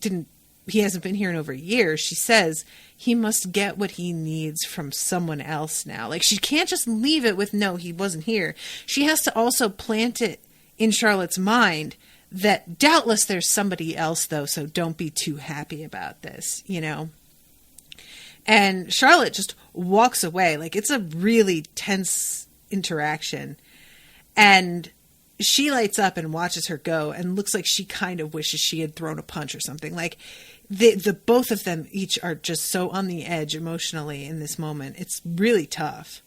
hasn't been here in over a year, she says he must get what he needs from someone else now. Like, she can't just leave it with, no, he wasn't here. She has to also plant it in Charlotte's mind that doubtless there's somebody else, though, so don't be too happy about this, you know? And Charlotte just walks away. Like, it's a really tense interaction. And she lights up and watches her go and looks like she kind of wishes she had thrown a punch or something. Like, the both of them each are just so on the edge emotionally in this moment. It's really tough.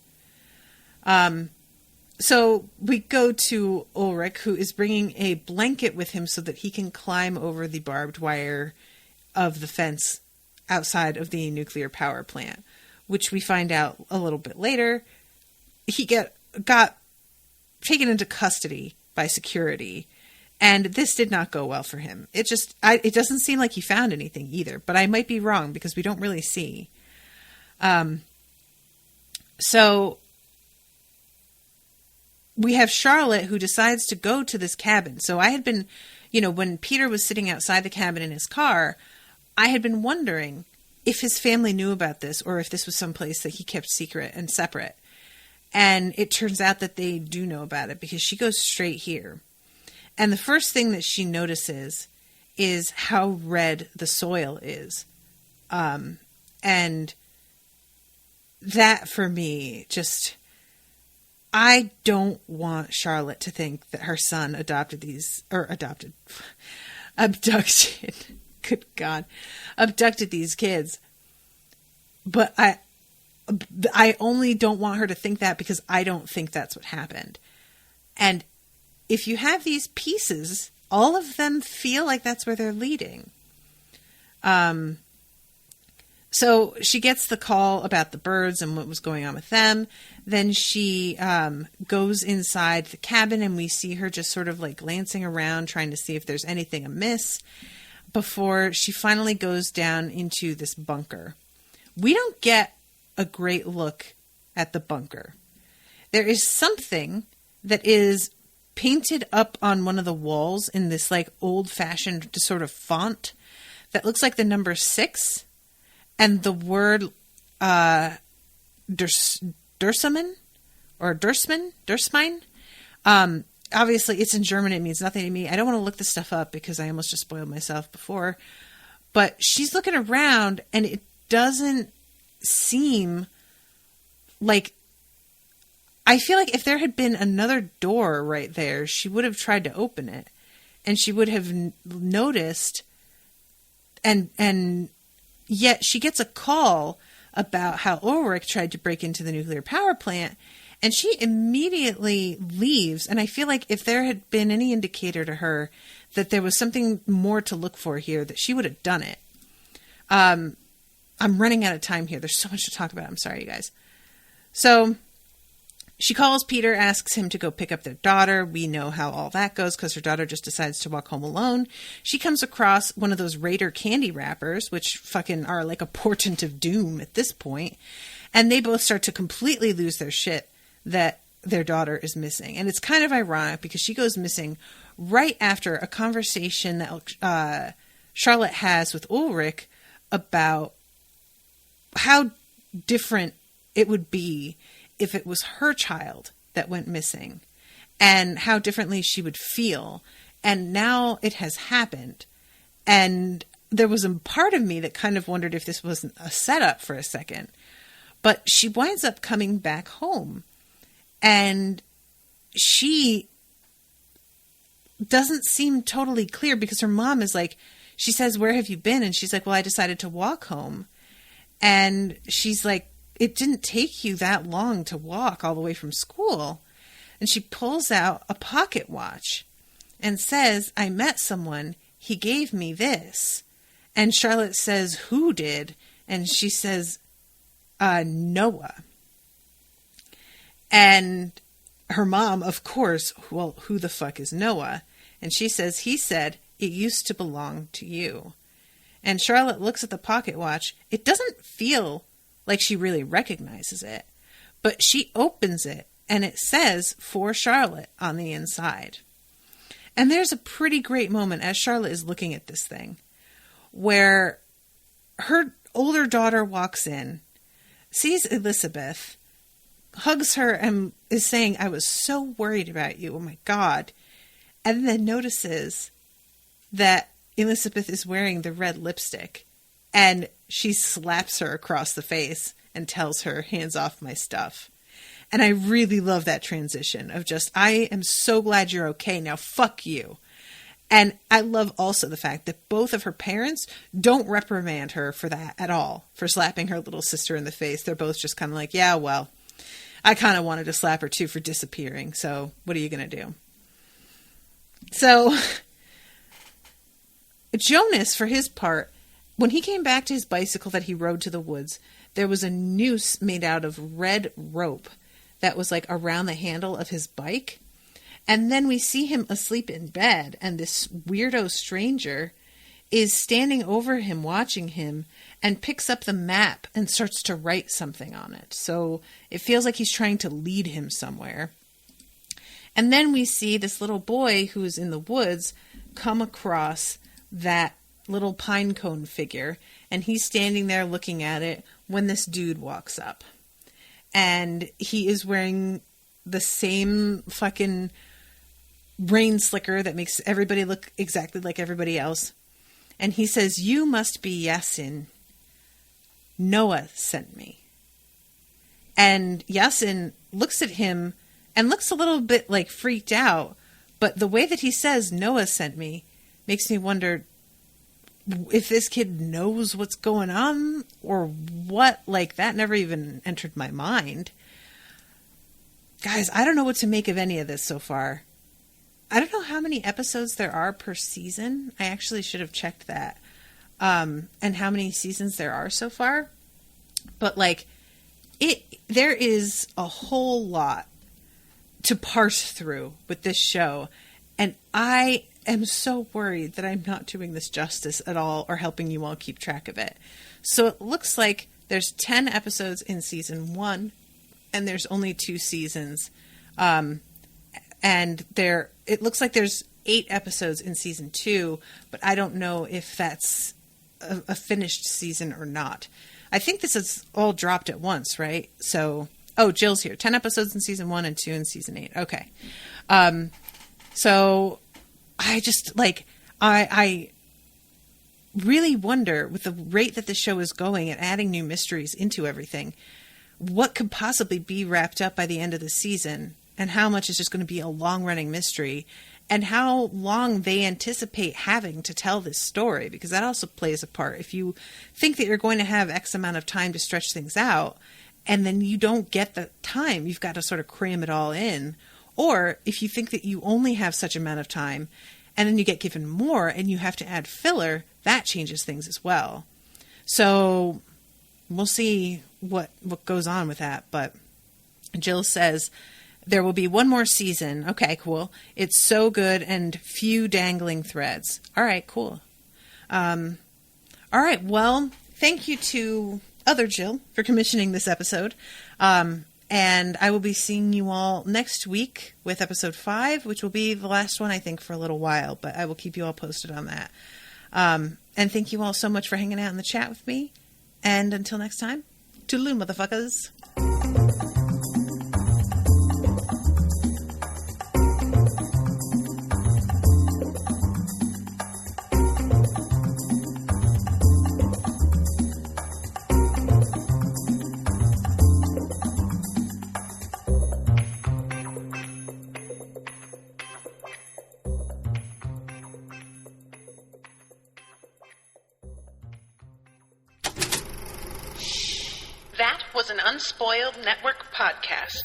So we go to Ulrich, who is bringing a blanket with him so that he can climb over the barbed wire of the fence outside of the nuclear power plant, which we find out a little bit later. He got taken into custody by security, and this did not go well for him. It doesn't seem like he found anything either, but I might be wrong because we don't really see. So we have Charlotte, who decides to go to this cabin. So I had been, when Peter was sitting outside the cabin in his car, I had been wondering if his family knew about this or if this was someplace that he kept secret and separate. And it turns out that they do know about it because she goes straight here. And the first thing that she notices is how red the soil is. And that for me just... I don't want Charlotte to think that her son abducted, good God, abducted these kids. But I only don't want her to think that because I don't think that's what happened. And if you have these pieces, all of them feel like that's where they're leading. So she gets the call about the birds and what was going on with them. Then she goes inside the cabin and we see her just sort of like glancing around, trying to see if there's anything amiss before she finally goes down into this bunker. We don't get a great look at the bunker. There is something that is painted up on one of the walls in this like old-fashioned sort of font that looks like the number 6. And the word Dursamen or Dursmine. Obviously, it's in German. It means nothing to me. I don't want to look this stuff up because I almost just spoiled myself before. But she's looking around, and it doesn't seem like... I feel like if there had been another door right there, she would have tried to open it. And she would have noticed... And yet she gets a call about how Ulrich tried to break into the nuclear power plant, and she immediately leaves. And I feel like if there had been any indicator to her that there was something more to look for here, that she would have done it. I'm running out of time here. There's so much to talk about. I'm sorry, you guys. So she calls Peter, asks him to go pick up their daughter. We know how all that goes because her daughter just decides to walk home alone. She comes across one of those Raider candy wrappers, which fucking are like a portent of doom at this point. And they both start to completely lose their shit that their daughter is missing. And it's kind of ironic because she goes missing right after a conversation that Charlotte has with Ulrich about how different it would be if it was her child that went missing and how differently she would feel. And now it has happened. And there was a part of me that kind of wondered if this wasn't a setup for a second. But she winds up coming back home, and she doesn't seem totally clear because her mom is like, she says, "Where have you been?" And she's like, "Well, I decided to walk home." And she's like, "It didn't take you that long to walk all the way from school." And she pulls out a pocket watch and says, "I met someone. He gave me this." And Charlotte says, "Who did?" And she says, "Noah." And her mom, of course, "Well, who the fuck is Noah?" And she says, "He said it used to belong to you." And Charlotte looks at the pocket watch. It doesn't feel like she really recognizes it, but she opens it and it says "For Charlotte" on the inside. And there's a pretty great moment as Charlotte is looking at this thing where her older daughter walks in, sees Elizabeth, hugs her, and is saying, "I was so worried about you. Oh my God." And then notices that Elizabeth is wearing the red lipstick, and she slaps her across the face and tells her, "Hands off my stuff." And I really love that transition of just, I am so glad you're okay. Now fuck you. And I love also the fact that both of her parents don't reprimand her for that at all, for slapping her little sister in the face. They're both just kind of like, "Yeah, well, I kind of wanted to slap her too for disappearing. So what are you going to do?" So Jonas, for his part, when he came back to his bicycle that he rode to the woods, there was a noose made out of red rope that was like around the handle of his bike. And then we see him asleep in bed, and this weirdo stranger is standing over him, watching him, and picks up the map and starts to write something on it. So it feels like he's trying to lead him somewhere. And then we see this little boy who's in the woods come across that little pine cone figure, and he's standing there looking at it when this dude walks up. And he is wearing the same fucking rain slicker that makes everybody look exactly like everybody else. And he says, "You must be Yasin. Noah sent me." And Yasin looks at him and looks a little bit like freaked out. But the way that he says "Noah sent me" makes me wonder if this kid knows what's going on or what. Like, that never even entered my mind. Guys, I don't know what to make of any of this so far. I don't know how many episodes there are per season. I actually should have checked that. And how many seasons there are so far. But like, there is a whole lot to parse through with this show. And I am so worried that I'm not doing this justice at all or helping you all keep track of it. So it looks like there's 10 episodes in season 1, and there's only 2 seasons. And it looks like there's 8 episodes in season 2, but I don't know if that's a finished season or not. I think this is all dropped at once, right? So, Jill's here. 10 episodes in season 1 and 2 in season 8. Okay. So I just I really wonder, with the rate that the show is going and adding new mysteries into everything, what could possibly be wrapped up by the end of the season, and how much is just going to be a long-running mystery, and how long they anticipate having to tell this story, because that also plays a part. If you think that you're going to have X amount of time to stretch things out, and then you don't get the time, you've got to sort of cram it all in. Or if you think that you only have such amount of time, and then you get given more and you have to add filler, that changes things as well. So we'll see what goes on with that. But Jill says there will be one more season. Okay, cool. It's so good and few dangling threads. All right, cool. All right, well, thank you to other Jill for commissioning this episode. And I will be seeing you all next week with episode 5, which will be the last one, I think, for a little while, but I will keep you all posted on that. And thank you all so much for hanging out in the chat with me. And until next time, toodaloo, motherfuckers. was an Unspoiled Network podcast.